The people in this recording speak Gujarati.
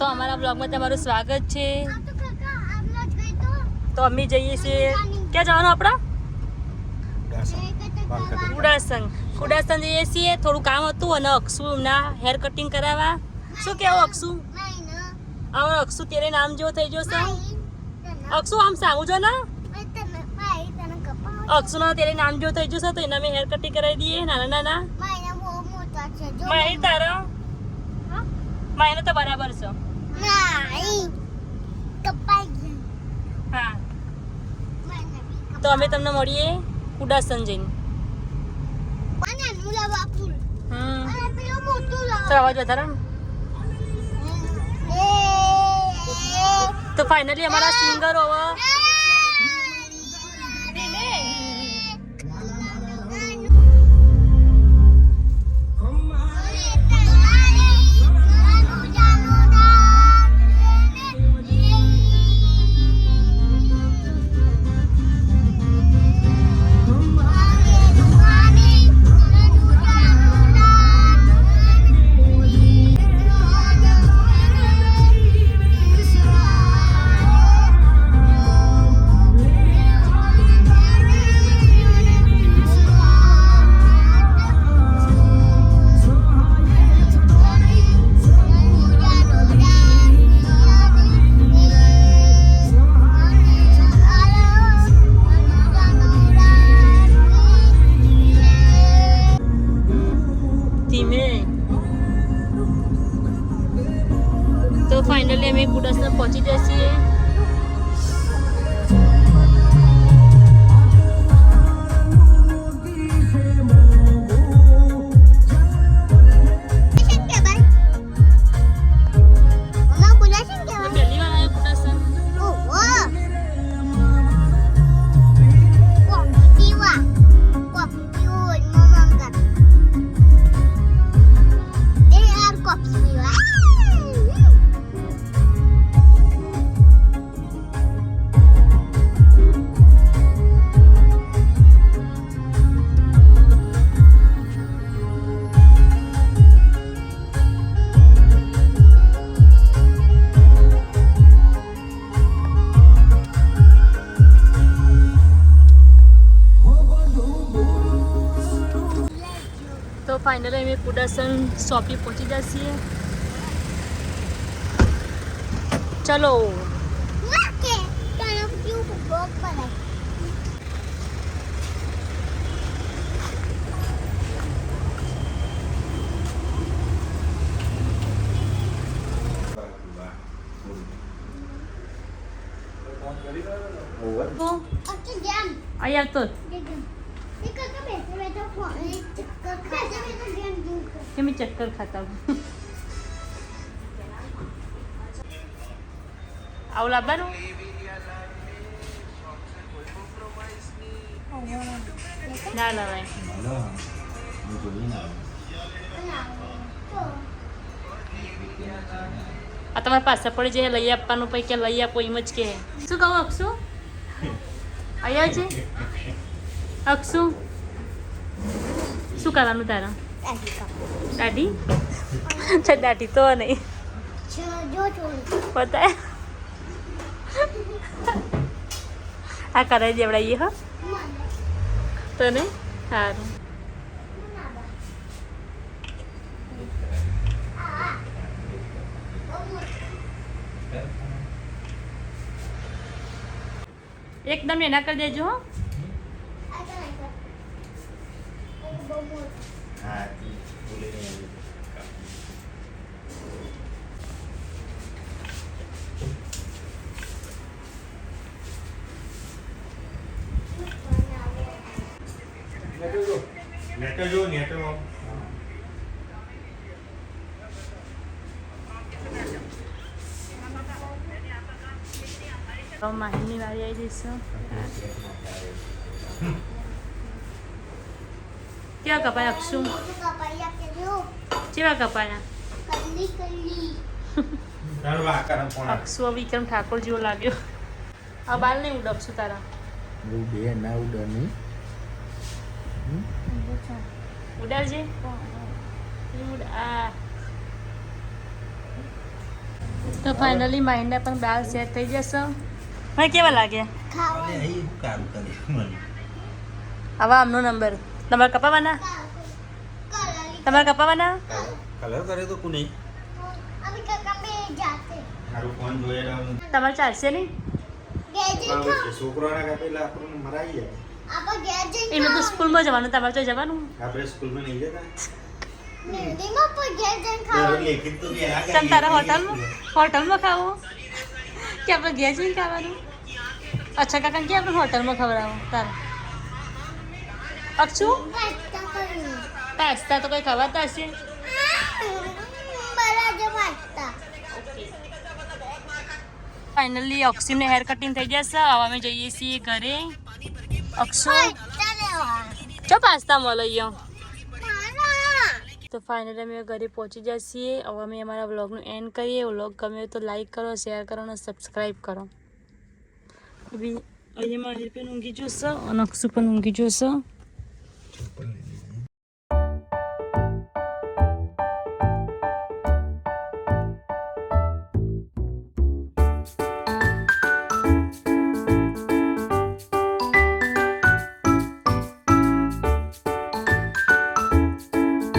તો અમારા બ્લોગમાં તમારું સ્વાગત છે. તો અમે જઈએ છીએ, ક્યાં જવાનું આપણા? કુડાસન જઈએ છીએ. થોડું કામ હતું અને અક્ષુના હેર કટિંગ કરાવવા. શું કેવું અક્ષુ? હવે અક્ષુ તેરે નામ જેવો થઈ જશે. અક્ષુ આમ સામું જો ને, અક્ષુનો તેરે નામ જેવો થઈ જશે તો એના મેં હેર કટિંગ કરાવી દઈએ. નાના નાના માહિર તારા માહિર તો બરાબર છે. હા, તો અમે તમને મળીએ કુડાસન જઈને. તો અવાજ વધારે તો ફાઇનલી અમારા સિંગર હોવા તો ફાઇનલી અમે કુડાસન પહોંચી જઈએ છીએ. તો ફાઇનલી અમે કુડાસન શોપી પહોંચી જઈએ. ચલો અહીંયા તો मैं चक्कर खाता हूँ. आओ लाबारू ना लावाय आ તમારા પાસે પડી જાય લઈ આપવાનું પછી કે લઈ આપો એમ જ કે. શું કહું અક્ષુ? અહીંયા છે અક્ષુ, શું કરવાનું તારા? દાઢી દાઢી તો નહીં પતા આ કરાવી દેવડાવીએ. હા તો નહીં સારું. એકદમ એના કરી દેજો. માહિરની વારી આવી જઈશ. કેવા કપાય અક્ષુ? કેવા કપાયા? અક્ષુ વિક્રમ ઠાકોર જેવો લાગ્યો. આ બાલ નહીં ઉડ અક્ષુ તારા? ઉડાડજે. તો ફાઇનલી માઇન્ડને પણ બાલ સેટ થઈ જશે. મને કેવા લાગ્યા? અરે અહીં હું કામ કરીશ મને હવે આમનો નંબર તમારે કપાવાના? તમારે કપાવાના? કલર કરે તો કોને મારું ફોન જોયેલા હું તમારે ચાલશે નહીં? છોકરાના કાપેલા આપણને મરાઈ જાય. એમને તો સ્કૂલમાં જવાનું, તમારે તો જવાનું. આપણે સ્કૂલમાં નહીં જતા લેખિત તો ગયા તમે તારા હોટલમાં ખાવો કે આપણે ઘેર જઈને ખાવાનું? અચ્છા કાકા કે આપણે હોટલમાં ખવડાવો તારા. અક્ષુ પાસ્તા તો કઈ ખવાતા હશે. ફાઇનલી અક્ષુને હેર કટિંગ થઈ જશે. હવે અમે જઈએ છીએ ઘરે. અક્ષુ ચો પાસ્તા મળે અહીંયા. તો ફાઇનલી અમે ઘરે પહોંચી જઈએ છીએ. હવે અમે અમારા વ્લોગનું એન્ડ કરીએ. વ્લોગ ગમે તો લાઈક કરો, શેર કરો અને સબસ્ક્રાઈબ કરો. અહીંયા મારી પણ ઊંઘી જોશે અને અક્ષુ પણ ઊંઘી જોશે.